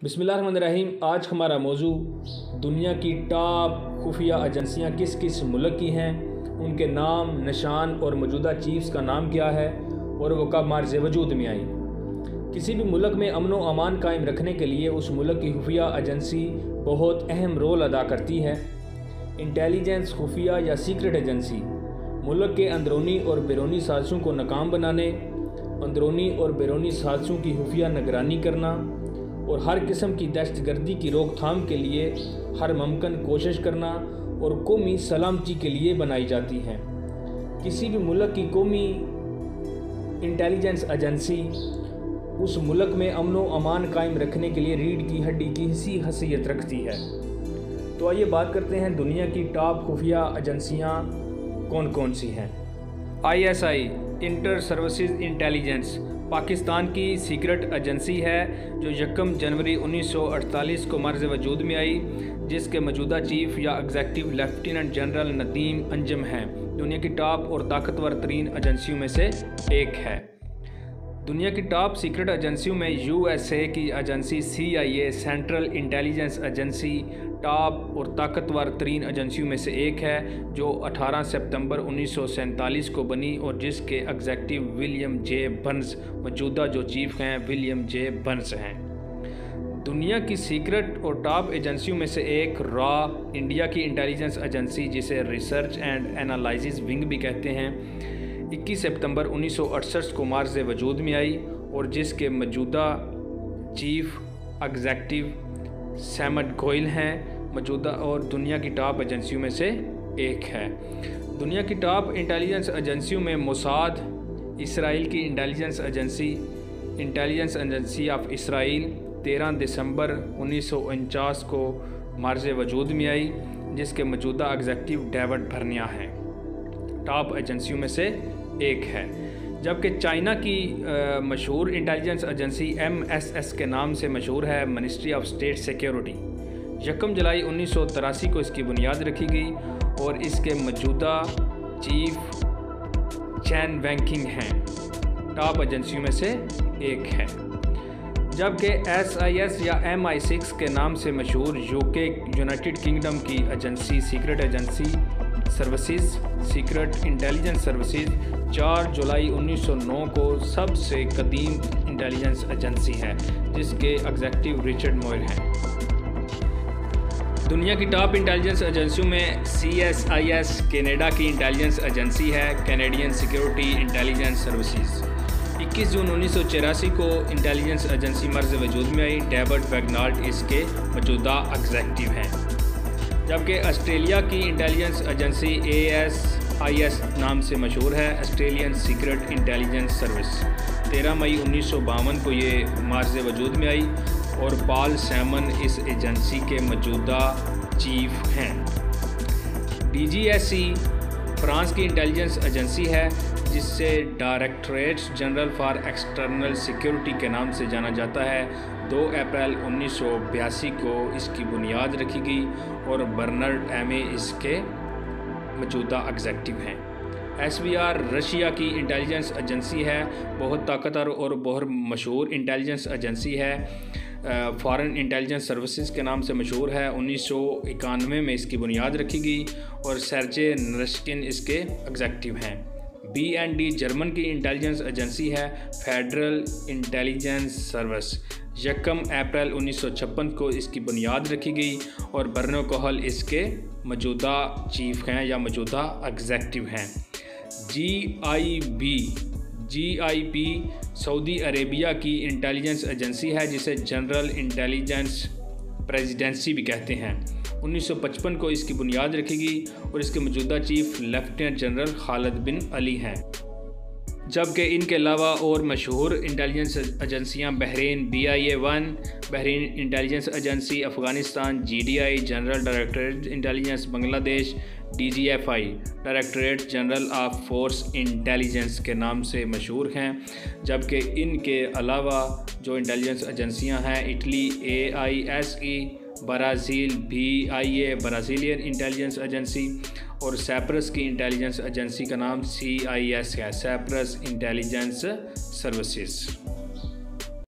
बिस्मिल्लाहिर्रहमानिर्रहीम। आज हमारा मौजू दुनिया की टॉप खुफिया एजेंसियाँ किस किस मुल्क की हैं, उनके नाम, निशान और मौजूदा चीफ्स का नाम क्या है और वो कब मार्ज़ वजूद में आई। किसी भी मुल्क में अमन व अमान कायम रखने के लिए उस मुल्क की खुफिया एजेंसी बहुत अहम रोल अदा करती है। इंटेलिजेंस खुफिया या सीक्रेट एजेंसी मुल्क के अंदरूनी और बैरूनी साजिशों को नाकाम बनाने, अंदरूनी और बैरूनी साजिशों की खुफिया निगरानी करना और हर किस्म की दहशतगर्दी की रोकथाम के लिए हर मुमकिन कोशिश करना और कौमी सलामती के लिए बनाई जाती हैं। किसी भी मुल्क की कौमी इंटेलिजेंस एजेंसी उस मुल्क में अमन व अमान कायम रखने के लिए रीढ़ की हड्डी की हैसियत रखती है। तो आइए बात करते हैं दुनिया की टॉप खुफिया एजेंसियाँ कौन कौन सी हैं। ISI inter services intelligence Pakistan की सीक्रेट एजेंसी है जो 1 जनवरी 1948 को मर्ज़ वजूद में आई, जिसके मौजूदा चीफ या executive lieutenant general Nadeem Anjum हैं। दुनिया की टॉप और ताकतवर तरीन एजेंसियों में से एक है। दुनिया की टॉप सीक्रेट एजेंसियों में USA की agency CIA central intelligence agency top और ताकतवर तरीन एजेंसियों में से एक है, जो 18 सितंबर 1947 को बनी और जिसके एग्जेक्टिव विलियम जे बर्न्स, मौजूदा जो चीफ हैं विलियम जे बर्न्स हैं। दुनिया की सीक्रेट और टॉप एजेंसियों में से एक रॉ इंडिया की इंटेलिजेंस एजेंसी, जिसे रिसर्च एंड एनालिसिस विंग भी कहते हैं, 21 सितंबर 1968 को मर्ज़ वजूद में आई और जिसके मौजूदा चीफ एग्जेक्टिव सैमड गोयल हैं, मौजूदा और दुनिया की टॉप एजेंसियों में से एक है। दुनिया की टॉप इंटेलिजेंस एजेंसियों में मोसाद, इसराइल की इंटेलिजेंस एजेंसी ऑफ इसराइल 13 दिसंबर 1949 को मर्ज़ वजूद में आई, जिसके मौजूदा एग्जेक्टिव डेविड बर्निया हैं, टॉप एजेंसियों में से एक है। जबकि चाइना की मशहूर इंटेलिजेंस एजेंसी MSS के नाम से मशहूर है, मिनिस्ट्री ऑफ स्टेट सिक्योरिटी। 1 जुलाई 1983 को इसकी बुनियाद रखी गई और इसके मौजूदा चीफ चैन वैंकिंग हैं, टॉप एजेंसियों में से एक है। जबकि SIS या MI6 के नाम से मशहूर UK यूनाइटेड किंगडम की agency secret agency services secret intelligence services 4 जुलाई 1909 को सबसे कदीम इंटेलिजेंस एजेंसी है, जिसके एग्जेक्टिव रिचर्ड मोयर हैं। दुनिया की टॉप इंटेलिजेंस एजेंसियों में CSIS कनाडा की इंटेलिजेंस एजेंसी है, कैनेडियन सिक्योरिटी इंटेलिजेंस सर्विसेज। 21 जून 1984 को इंटेलिजेंस एजेंसी मर्ज़ वजूद में आई, डेविड वैगनार्ड इसके मौजूदा एग्जेक्टिव हैं। जबकि ऑस्ट्रेलिया की इंटेलिजेंस एजेंसी ASIS नाम से मशहूर है, ऑस्ट्रेलियन सीक्रेट इंटेलिजेंस सर्विस। 13 मई 1952 को ये मर्ज़ वजूद में आई और पॉल सैमन इस एजेंसी के मौजूदा चीफ हैं। DGSE फ्रांस की इंटेलिजेंस एजेंसी है, जिससे directorate general for external security के नाम से जाना जाता है। 2 अप्रैल 1982 को इसकी बुनियाद रखी गई और बर्नार्ड एमे इसके मौजूदा एग्जेक्टिव हैं। SVR रशिया की इंटेलिजेंस एजेंसी है, बहुत ताकतवर और बहुत मशहूर इंटेलिजेंस एजेंसी है, फॉरेन इंटेलिजेंस सर्विसेज के नाम से मशहूर है। 1991 में इसकी बुनियाद रखी गई और सर्जे नरस्किन इसके एग्जेक्टिव हैं। BND जर्मन की इंटेलिजेंस एजेंसी है, फेडरल इंटेलिजेंस सर्विस। 1 अप्रैल 1956 को इसकी बुनियाद रखी गई और बर्नो कोहल इसके मौजूदा चीफ हैं या मौजूदा एग्जेक्टिव हैं। GIP सऊदी अरेबिया की इंटेलिजेंस एजेंसी है, जिसे जनरल इंटेलिजेंस प्रेसिडेंसी भी कहते हैं। 1955 को इसकी बुनियाद रखी गई और इसके मौजूदा चीफ लेफ्टिनेंट जनरल खालिद बिन अली हैं। जबकि इनके अलावा और मशहूर इंटेलिजेंस एजेंसियां Bahrain BIA-1, Bahrain intelligence agency, Afghanistan GDI general directorate intelligence, Bangladesh DGFI directorate general of force intelligence के नाम से मशहूर हैं। जबकि इनके अलावा जो इंटेलिजेंस एजेंसियां हैं, Italy AISE, Brazil BIA Brazilian intelligence agency और सैप्रस की इंटेलिजेंस एजेंसी का नाम CIS है, सैप्रस इंटेलिजेंस सर्विसेज।